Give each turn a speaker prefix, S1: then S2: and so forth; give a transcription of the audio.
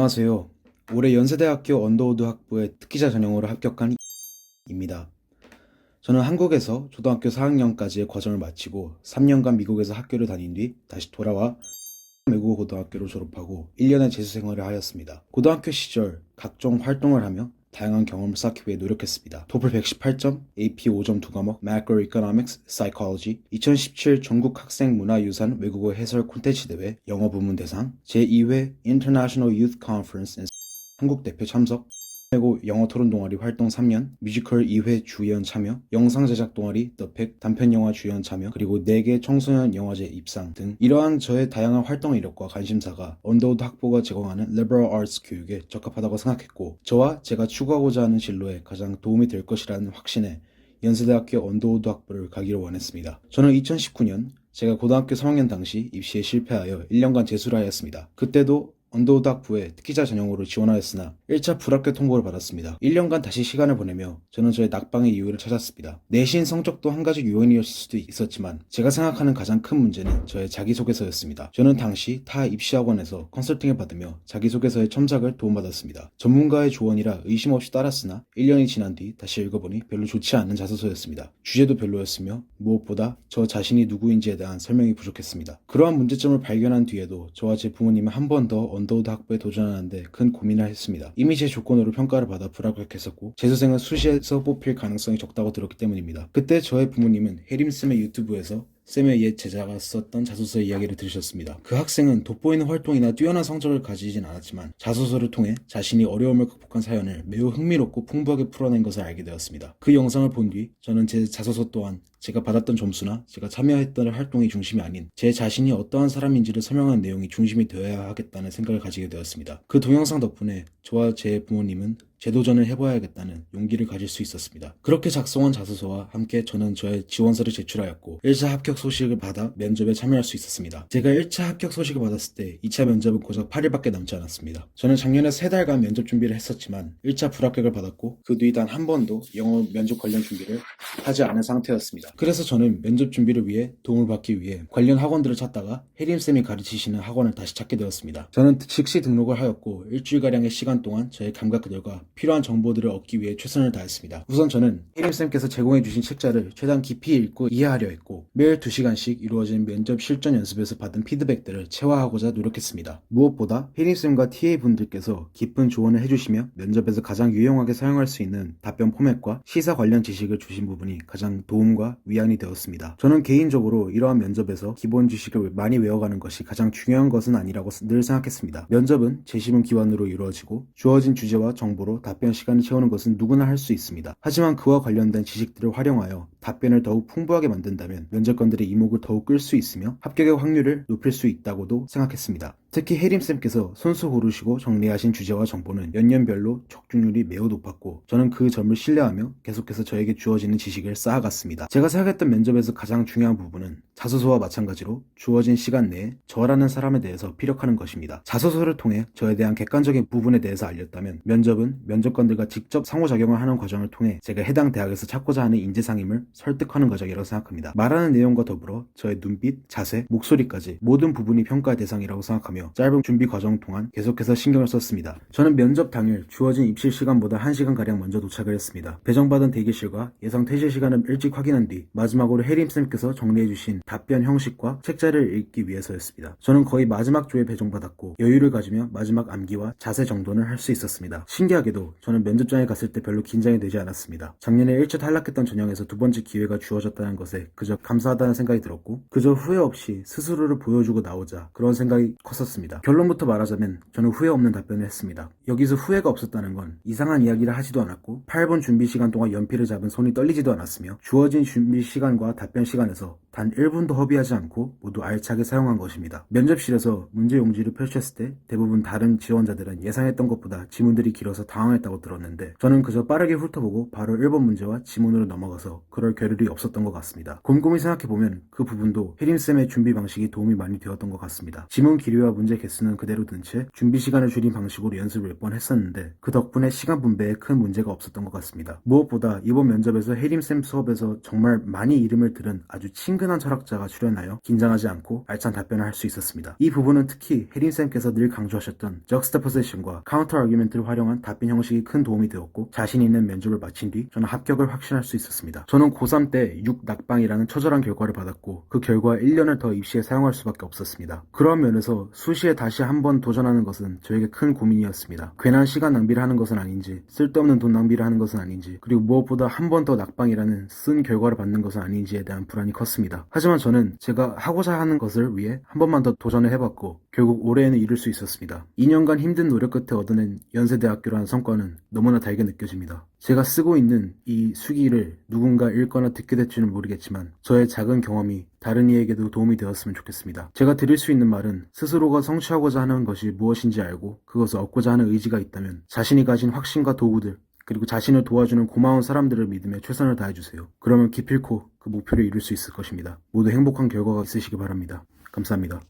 S1: 안녕하세요. 올해 연세대학교 언더우드 학부의 특기자 전형으로 합격한 입니다. 저는 한국에서 초등학교 4학년까지의 과정을 마치고 3년간 미국에서 학교를 다닌 뒤 다시 돌아와 외국어 고등학교를 졸업하고 1년의 재수 생활을 하였습니다. 고등학교 시절 각종 활동을 하며 다양한 경험을 쌓기 위해 노력했습니다. 토플 118점, AP 5점 2과목, Macroeconomics, Psychology, 2017 전국 학생 문화유산 외국어 해설 콘텐츠 대회 영어 부문 대상, 제2회 International Youth Conference 한국 대표 참석, 그리고 영어 토론 동아리 활동 3년, 뮤지컬 2회 주연 참여, 영상 제작 동아리 The Pick 단편 영화 주연 참여, 그리고 4개 청소년 영화제 입상 등 이러한 저의 다양한 활동 이력과 관심사가 언더우드 학부가 제공하는 Liberal Arts 교육에 적합하다고 생각했고, 저와 제가 추구하고자 하는 진로에 가장 도움이 될 것이라는 확신에 연세대학교 언더우드 학부를 가기를 원했습니다. 저는 2019년 제가 고등학교 3학년 당시 입시에 실패하여 1년간 재수를 하였습니다. 그때도 언더우드 학부에 특기자 전형으로 지원하였으나 1차 불합격 통보를 받았습니다. 1년간 다시 시간을 보내며 저는 저의 낙방의 이유를 찾았습니다. 내신 성적도 한 가지 요인이었을 수도 있었지만 제가 생각하는 가장 큰 문제는 저의 자기소개서였습니다. 저는 당시 타 입시학원에서 컨설팅을 받으며 자기소개서의 첨삭을 도움받았습니다. 전문가의 조언이라 의심 없이 따랐으나 1년이 지난 뒤 다시 읽어보니 별로 좋지 않은 자소서였습니다. 주제도 별로였으며 무엇보다 저 자신이 누구인지에 대한 설명이 부족했습니다. 그러한 문제점을 발견한 뒤에도 저와 제 부모님은 한 번 더 언더우드 학부에 도전하는데 큰 고민을 했습니다. 이미 제 조건으로 평가를 받아 불합격했었고 재수생은 수시에서 뽑힐 가능성이 적다고 들었기 때문입니다. 그때 저의 부모님은 해림쌤의 유튜브에서 쌤의 옛 제자가 썼던 자소서의 이야기를 들으셨습니다. 그 학생은 돋보이는 활동이나 뛰어난 성적을 가지진 않았지만 자소서를 통해 자신이 어려움을 극복한 사연을 매우 흥미롭고 풍부하게 풀어낸 것을 알게 되었습니다. 그 영상을 본 뒤 저는 제 자소서 또한 제가 받았던 점수나 제가 참여했던 활동이 중심이 아닌 제 자신이 어떠한 사람인지를 설명하는 내용이 중심이 되어야 하겠다는 생각을 가지게 되었습니다. 그 동영상 덕분에 저와 제 부모님은 재도전을 해봐야겠다는 용기를 가질 수 있었습니다. 그렇게 작성한 자소서와 함께 저는 저의 지원서를 제출하였고 1차 합격 소식을 받아 면접에 참여할 수 있었습니다. 제가 1차 합격 소식을 받았을 때 2차 면접은 고작 8일밖에 남지 않았습니다. 저는 작년에 3달간 면접 준비를 했었지만 1차 불합격을 받았고 그 뒤 단 한 번도 영어 면접 관련 준비를 하지 않은 상태였습니다. 그래서 저는 면접 준비를 위해 도움을 받기 위해 관련 학원들을 찾다가 혜림쌤이 가르치시는 학원을 다시 찾게 되었습니다. 저는 즉시 등록을 하였고 일주일가량의 시간 동안 저의 감각들과 필요한 정보들을 얻기 위해 최선을 다했습니다. 우선 저는 혜림쌤께서 제공해주신 책자를 최대한 깊이 읽고 이해하려 했고 매일 2시간씩 이루어진 면접 실전 연습에서 받은 피드백들을 체화하고자 노력했습니다. 무엇보다 혜림쌤과 TA분들께서 깊은 조언을 해주시며 면접에서 가장 유용하게 사용할 수 있는 답변 포맷과 시사 관련 지식을 주신 부분이 가장 도움과 위안이 되었습니다. 저는 개인적으로 이러한 면접에서 기본 지식을 많이 외워가는 것이 가장 중요한 것은 아니라고 늘 생각했습니다. 면접은 제시문 기반으로 이루어지고 주어진 주제와 정보로 답변 시간을 채우는 것은 누구나 할 수 있습니다. 하지만 그와 관련된 지식들을 활용하여 답변을 더욱 풍부하게 만든다면 면접관들의 이목을 더욱 끌 수 있으며 합격의 확률을 높일 수 있다고도 생각했습니다. 특히 혜림쌤께서 손수 고르시고 정리하신 주제와 정보는 연년별로 적중률이 매우 높았고 저는 그 점을 신뢰하며 계속해서 저에게 주어지는 지식을 쌓아갔습니다. 제가 생각했던 면접에서 가장 중요한 부분은 자소서와 마찬가지로 주어진 시간 내에 저라는 사람에 대해서 피력하는 것입니다. 자소서를 통해 저에 대한 객관적인 부분에 대해서 알렸다면 면접은 면접관들과 직접 상호작용을 하는 과정을 통해 제가 해당 대학에서 찾고자 하는 인재상임을 설득하는 과정이라고 생각합니다. 말하는 내용과 더불어 저의 눈빛, 자세, 목소리까지 모든 부분이 평가의 대상이라고 생각하며 짧은 준비 과정 동안 계속해서 신경을 썼습니다. 저는 면접 당일 주어진 입실 시간보다 1시간가량 먼저 도착을 했습니다. 배정받은 대기실과 예상 퇴실 시간을 일찍 확인한 뒤 마지막으로 혜림쌤께서 정리해주신 답변 형식과 책자를 읽기 위해서였습니다. 저는 거의 마지막 조에 배정받았고 여유를 가지며 마지막 암기와 자세 정돈을 할 수 있었습니다. 신기하게도 저는 면접장에 갔을 때 별로 긴장이 되지 않았습니다. 작년에 1차 탈락했던 전형에서 2번째 기회가 주어졌다는 것에 그저 감사하다는 생각이 들었고 그저 후회 없이 스스로를 보여주고 나오자 그런 생각이 컸었습니다. 결론부터 말하자면 저는 후회 없는 답변을 했습니다. 여기서 후회가 없었다는 건 이상한 이야기를 하지도 않았고 8분 준비 시간 동안 연필을 잡은 손이 떨리지도 않았으며 주어진 준비 시간과 답변 시간에서 단 1분도 허비하지 않고 모두 알차게 사용한 것입니다. 면접실에서 문제 용지를 펼쳤을 때 대부분 다른 지원자들은 예상했던 것보다 지문들이 길어서 당황했다고 들었는데 저는 그저 빠르게 훑어보고 바로 1번 문제와 지문으로 넘어가서 그럴 겨를이 없었던 것 같습니다. 곰곰이 생각해보면 그 부분도 혜림쌤의 준비 방식이 도움이 많이 되었던 것 같습니다. 지문 길이와 문제 개수는 그대로 둔 채 준비 시간을 줄인 방식으로 연습을 몇 번 했었는데 그 덕분에 시간 분배에 큰 문제가 없었던 것 같습니다. 무엇보다 이번 면접에서 혜림쌤 수업에서 정말 많이 이름을 들은 아주 친근한 친근한 철학자가 출연하여 긴장하지 않고 알찬 답변을 할 수 있었습니다. 이 부분은 특히 혜린쌤께서 늘 강조하셨던 juxtaposition과 counter argument를 활용한 답변 형식이 큰 도움이 되었고 자신 있는 면접을 마친 뒤 저는 합격을 확신할 수 있었습니다. 저는 고3 때 6낙방이라는 처절한 결과를 받았고 그 결과 1년을 더 입시에 사용할 수밖에 없었습니다. 그런 면에서 수시에 다시 한번 도전하는 것은 저에게 큰 고민이었습니다. 괜한 시간 낭비를 하는 것은 아닌지 쓸데없는 돈 낭비를 하는 것은 아닌지 그리고 무엇보다 한 번 더 낙방이라는 쓴 결과를 받는 것은 아닌지에 대한 불안이 컸습니다. 하지만 저는 제가 하고자 하는 것을 위해 한 번만 더 도전을 해봤고 결국 올해에는 이룰 수 있었습니다. 2년간 힘든 노력 끝에 얻어낸 연세대학교라는 성과는 너무나 달게 느껴집니다. 제가 쓰고 있는 이 수기를 누군가 읽거나 듣게 될지는 모르겠지만 저의 작은 경험이 다른 이에게도 도움이 되었으면 좋겠습니다. 제가 드릴 수 있는 말은 스스로가 성취하고자 하는 것이 무엇인지 알고 그것을 얻고자 하는 의지가 있다면 자신이 가진 확신과 도구들 그리고 자신을 도와주는 고마운 사람들을 믿으며 최선을 다해주세요. 그러면 기필코 그 목표를 이룰 수 있을 것입니다. 모두 행복한 결과가 있으시기 바랍니다. 감사합니다.